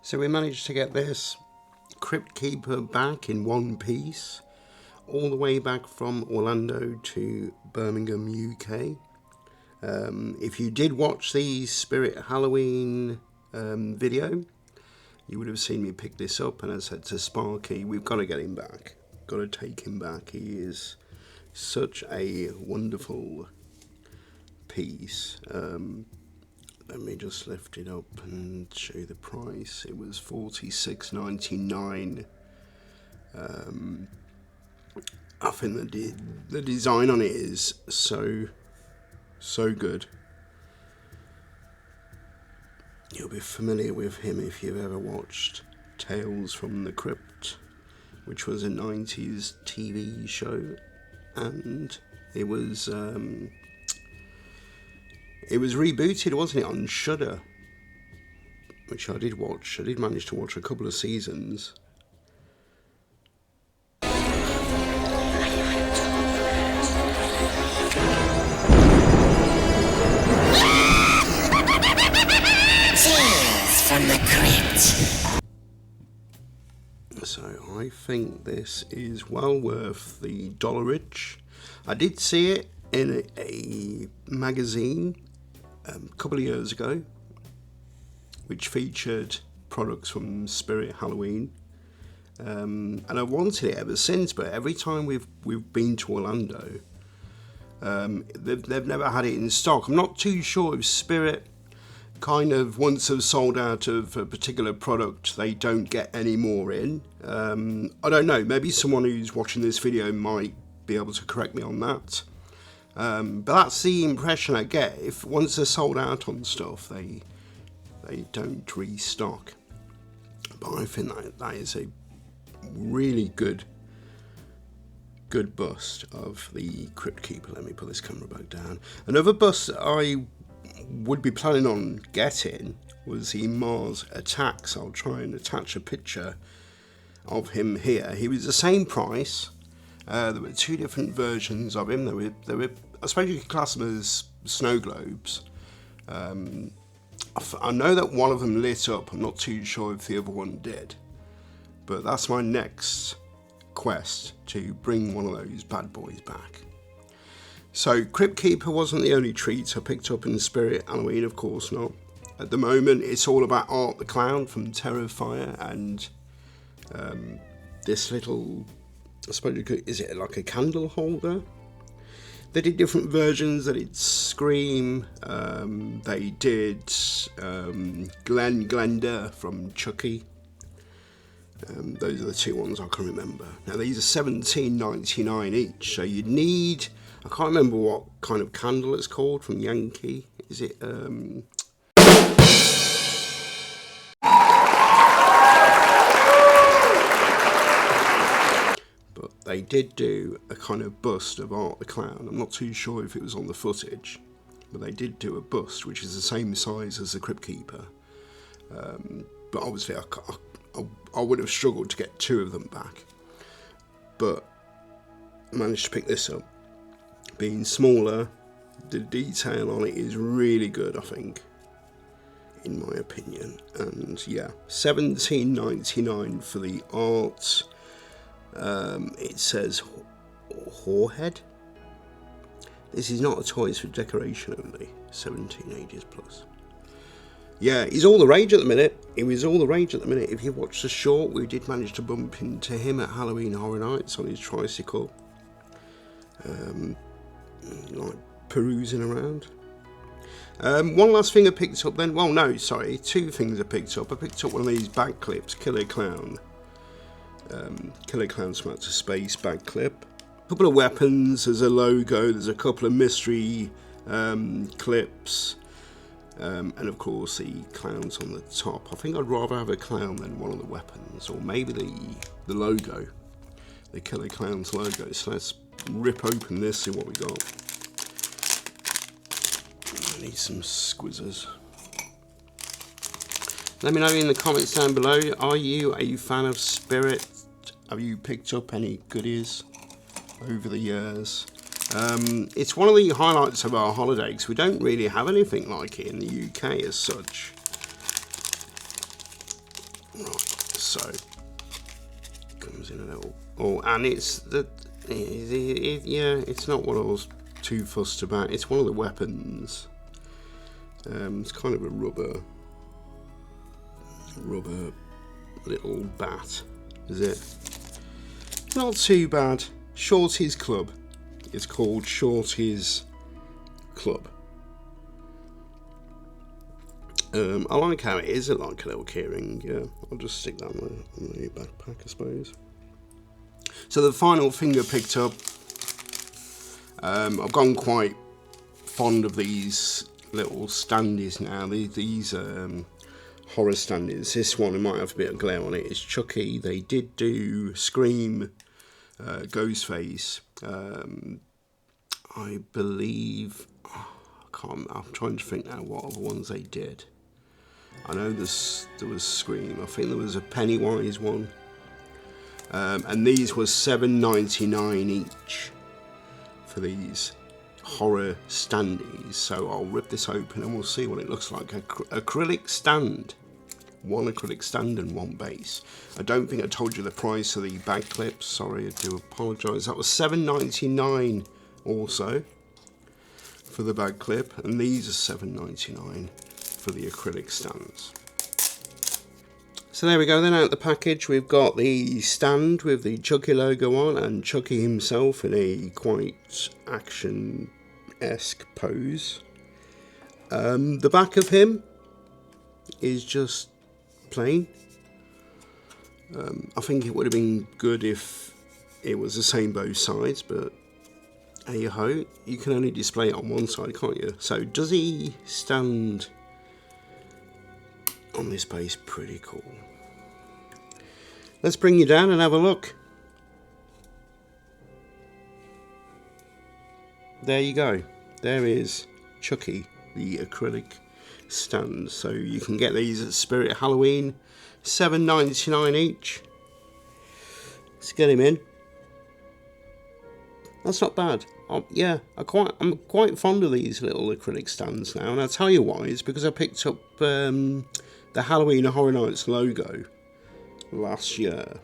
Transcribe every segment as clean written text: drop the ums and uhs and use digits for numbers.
So we managed to get this Crypt Keeper back in one piece, all the way back from Orlando to Birmingham, UK. If you did watch the Spirit Halloween video, you would have seen me pick this up, and I said to Sparky, we've got to get him back. Got to take him back. He is such a wonderful piece. Let me just lift it up and show you the price. It was $46.99. I think the design on it is so good. You'll be familiar with him if you've ever watched Tales from the Crypt, which was a 90s TV show, and it was rebooted, wasn't it, on Shudder, which I did watch. I did manage to watch a couple of seasons. Tales from the Crypt. So I think this is well worth the $1. I did see it in a magazine a couple of years ago, which featured products from Spirit Halloween, and I've wanted it ever since. But every time we've been to Orlando, they've never had it in stock. I'm not too sure if Spirit kind of, once they've sold out of a particular product, they don't get any more in. I don't know. Maybe someone who's watching this video might be able to correct me on that. But that's the impression I get. If once they're sold out on stuff, they don't restock. But I think that is a really good bust of the Crypt Keeper. Let me put this camera back down. Another bust that I would be planning on getting was the Mars Attacks. I'll try and attach a picture of him here. He was the same price. There were two different versions of him. There were I suppose you could class them as snow globes. I know that one of them lit up. I'm not too sure if the other one did. But that's my next quest, to bring one of those bad boys back. So Crypt Keeper wasn't the only treat I picked up in Spirit Halloween, of course not. At the moment it's all about Art the Clown from Terrifier, and this little, I suppose you could, is it like a candle holder? They did different versions. They did Scream, they did Glenda from Chucky. Those are the two ones I can remember. Now these are $17.99 each, so you'd need, I can't remember what kind of candle it's called from Yankee. Is it but they did do a kind of bust of Art the Clown. I'm not too sure if it was on the footage, but they did do a bust which is the same size as the Crypt Keeper. But obviously I would have struggled to get two of them back, but I managed to pick this up. Being smaller, the detail on it is really good, I think, in my opinion. And yeah, $17.99 for the art. It says Whorehead. This is not a toy, it's for decoration only. 17 ages plus. Yeah, he's all the rage at the minute. He was all the rage at the minute. If you watch the short, we did manage to bump into him at Halloween Horror Nights on his tricycle. Like perusing around. One last thing I picked up then. Well, no, sorry. Two things I picked up. I picked up one of these bag clips, Killer Clown. Killer Clown's from Outer Space bag clip. A couple of weapons. There's a logo. There's a couple of mystery clips. And of course the clowns on the top. I think I'd rather have a clown than one of the weapons, or maybe the logo, the Killer Clowns logo. So let's rip open this, see what we got. I need some squizzers. Let me know in the comments down below, are you a fan of Spirit? Have you picked up any goodies over the years? It's one of the highlights of our holiday because we don't really have anything like it in the UK as such. Right, so comes in a little. Oh, and it's the. Yeah, it's not what I was too fussed about. It's one of the weapons. It's kind of a rubber little bat, is it? Not too bad. Shorty's Club. It's called Shorty's Club. I like how it is. It like a little keyring. Yeah, I'll just stick that on the backpack, I suppose. So the final thing I picked up. I've gone quite fond of these little standees now. These horror standees. This one, it might have a bit of glare on it. It's Chucky. They did do Scream, Ghostface. I believe. I'm trying to think now what other ones they did. I know there was Scream. I think there was a Pennywise one. And these were $7.99 each for these horror standees. So I'll rip this open and we'll see what it looks like. Acrylic stand. One acrylic stand and one base. I don't think I told you the price of the bag clips. Sorry, I do apologise. That was $7.99 also for the bag clip, and these are $7.99 for the acrylic stands. So there we go, then out of the package we've got the stand with the Chucky logo on and Chucky himself in a quite action-esque pose. The back of him is just plain. I think it would have been good if it was the same both sides, but hey ho, you can only display it on one side, can't you? So does he stand on this base? Pretty cool. Let's bring you down and have a look. There you go. There is Chucky, the acrylic stand. So you can get these at Spirit Halloween, $7.99 each. Let's get him in. That's not bad. Yeah, I'm quite fond of these little acrylic stands now, and I'll tell you why. It's because I picked up the Halloween Horror Nights logo last year,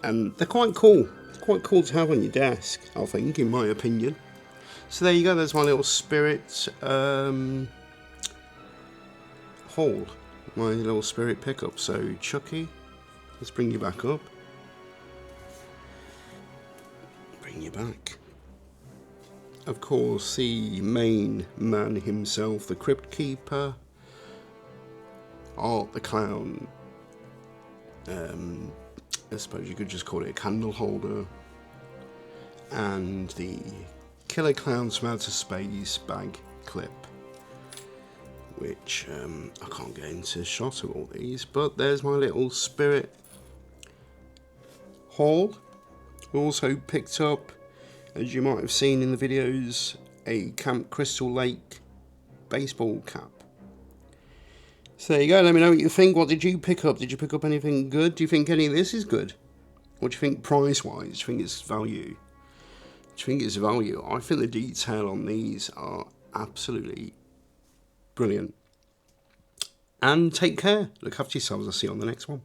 and they're quite cool. Quite cool to have on your desk, I think, in my opinion. So there you go. There's my little Spirit haul, my little Spirit pickup. So Chucky, let's bring you back up. You back. Of course, the main man himself, the Crypt Keeper, Art the Clown. I suppose you could just call it a candle holder, and the Killer Clowns from Outer Space bag clip, which I can't get into shot of all these, but there's my little Spirit haul. Also picked up, as you might have seen in the videos, a Camp Crystal Lake baseball cap. So there you go, let me know what you think. What did you pick up? Did you pick up anything good? Do you think any of this is good? What do you think price-wise? Do you think it's value? Do you think it's value? I think the detail on these are absolutely brilliant. And take care. Look after yourselves. I'll see you on the next one.